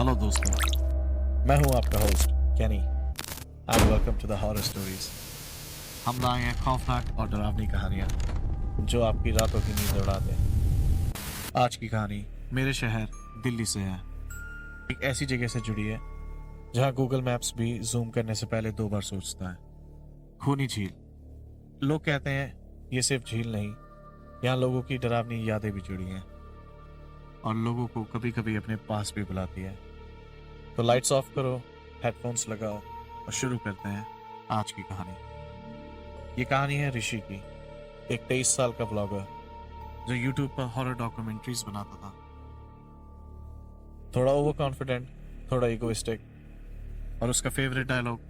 Hello दोस्तों, मैं हूं आपका host Kenny and welcome to the horror stories. हम लाए हैं खौफनाक और डरावनी कहानियां जो आपकी रातों की नींद उड़ा दे। आज की कहानी मेरे शहर दिल्ली से है। एक ऐसी जगह से जुड़ी है जहां गूगल मैप्स भी जूम करने से पहले 2 बार सोचता है। खूनी झील। लोग कहते हैं ये सिर्फ झील नहीं, यहाँ लोगों की डरावनी यादें भी जुड़ी हैं और लोगों को कभी कभी अपने पास भी बुलाती है। तो लाइट्स ऑफ करो, हेडफोन्स लगाओ और शुरू करते हैं आज की कहानी। ये कहानी है ऋषि की, एक 23 साल का ब्लॉगर जो यूट्यूब पर हॉरर डॉक्यूमेंट्रीज बनाता था। थोड़ा ओवर कॉन्फिडेंट, थोड़ा इगोइस्टिक, और उसका फेवरेट डायलॉग,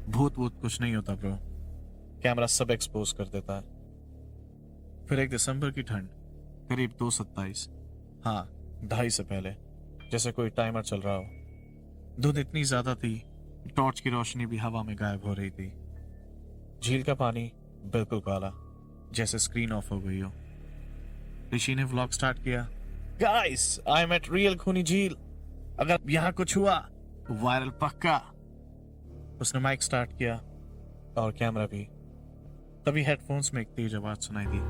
भूत वूत कुछ नहीं होता ब्रो, कैमरा सब एक्सपोज कर देता है। फिर एक दिसंबर की ठंड, करीब 2:27, हाँ 2:30 से पहले, जैसे कोई टाइमर चल रहा हो। धुंध इतनी ज्यादा थी, टॉर्च की रोशनी भी हवा में गायब हो रही थी। झील का पानी बिल्कुल काला, जैसे स्क्रीन ऑफ हो गई हो। ऋषि ने व्लॉग स्टार्ट किया। Guys, I am at real Khooni Jheel, अगर यहाँ कुछ हुआ वायरल पक्का। उसने माइक स्टार्ट किया और कैमरा भी। तभी हेडफोन्स में एक तेज आवाज सुनाई दी,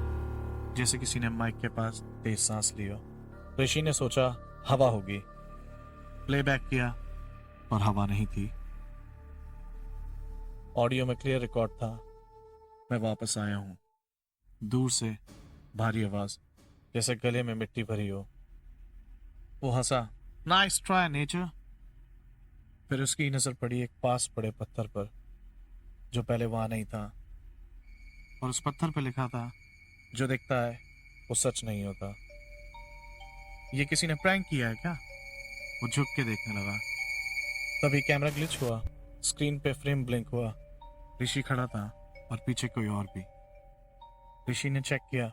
जैसे किसी ने माइक के पास तेज सांस ली हो। ऋषि ने सोचा हवा होगी, प्लेबैक किया और हवा नहीं थी। ऑडियो में क्लियर रिकॉर्ड था। मैं वापस आया हूं। दूर से भारी आवाज, जैसे गले में मिट्टी भरी हो। वो हंसा, नाइस ट्राई नेचर। फिर उसकी नजर पड़ी एक पास पड़े पत्थर पर, जो पहले वहां नहीं था। और उस पत्थर पर लिखा था, जो दिखता है वो सच नहीं होता। ये किसी ने प्रैंक किया है क्या? वो झुक के देखने लगा। तभी कैमरा ग्लिच हुआ, स्क्रीन पे फ्रेम ब्लिंक हुआ। ऋषि खड़ा था और पीछे कोई और भी। ऋषि ने चेक किया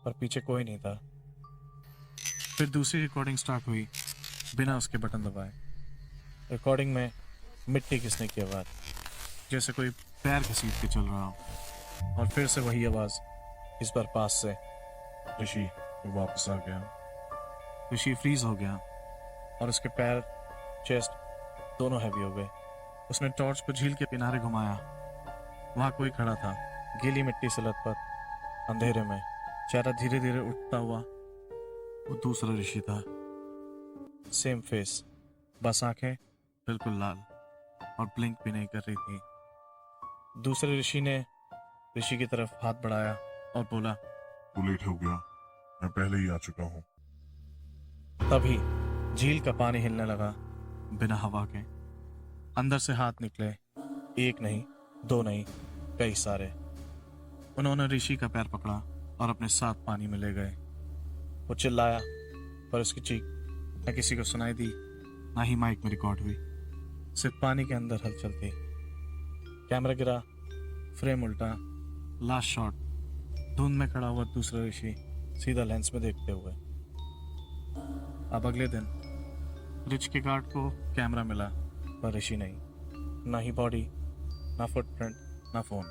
पर पीछे कोई नहीं था। फिर दूसरी रिकॉर्डिंग स्टार्ट हुई बिना उसके बटन दबाए। रिकॉर्डिंग में मिट्टी घिसने की आवाज, जैसे कोई पैर घसीट के चल रहा हो। और फिर से वही आवाज, इस बार पास से। ऋषि वापस आ गया। ऋषि फ्रीज हो गया और उसके पैर, चेस्ट दोनों हैवी हो गए। उसने टॉर्च को झील के किनारे घुमाया। वहां कोई खड़ा था, गीली मिट्टी से लथपथ, अंधेरे में, चेहरा धीरे धीरे उठता हुआ। वो दूसरा ऋषि था। सेम फेस, बस आंखें बिल्कुल लाल और ब्लिंक भी नहीं कर रही थी। दूसरे ऋषि ने ऋषि की तरफ हाथ बढ़ाया और बोला, तू लेट हो गया, मैं पहले ही आ चुका हूँ। तभी झील का पानी हिलने लगा बिना हवा के। अंदर से हाथ निकले, एक नहीं, 2 नहीं, कई सारे। उन्होंने ऋषि का पैर पकड़ा और अपने साथ पानी में ले गए। वो चिल्लाया, पर उसकी चीख न किसी को सुनाई दी, ना ही माइक में रिकॉर्ड हुई। सिर्फ पानी के अंदर हलचल थी। कैमरा गिरा, फ्रेम उल्टा, लास्ट शॉट, धुंध में खड़ा हुआ दूसरा ऋषि सीधा लेंस में देखते हुए। अब अगले दिन रिच के गार्ड को कैमरा मिला, पर ऋषि नहीं। ना ही बॉडी, ना फुटप्रिंट, ना फोन,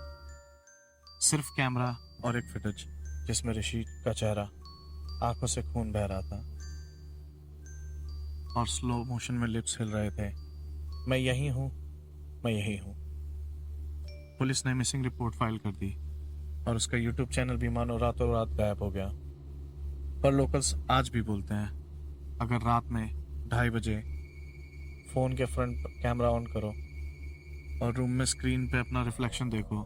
सिर्फ कैमरा और एक फुटेज जिसमें ऋषि का चेहरा, आंखों से खून बह रहा था और स्लो मोशन में लिप्स हिल रहे थे। मैं यही हूं, मैं यही हूं। पुलिस ने मिसिंग रिपोर्ट फाइल कर दी और उसका यूट्यूब चैनल भी मानो रातों रात गायब हो गया। पर लोकल्स आज भी बोलते हैं, अगर रात में 2:30 बजे फोन के फ्रंट कैमरा ऑन करो और रूम में स्क्रीन पे अपना रिफ्लेक्शन देखो,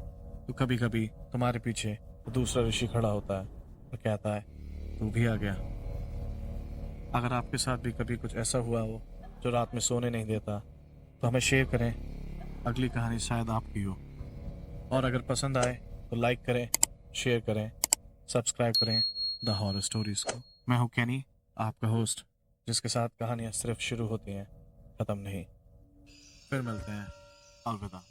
तो कभी कभी तुम्हारे पीछे दूसरा ऋषि खड़ा होता है और कहता है, तू भी आ गया। अगर आपके साथ भी कभी कुछ ऐसा हुआ हो जो रात में सोने नहीं देता, तो हमें शेयर करें, अगली कहानी शायद आपकी हो। और अगर पसंद आए तो लाइक करें, शेयर करें, सब्सक्राइब करें द हॉरर स्टोरीज को। मैं हूं कैनी, आपका होस्ट, जिसके साथ कहानियां सिर्फ शुरू होती हैं, खत्म नहीं। फिर मिलते हैं, अलविदा।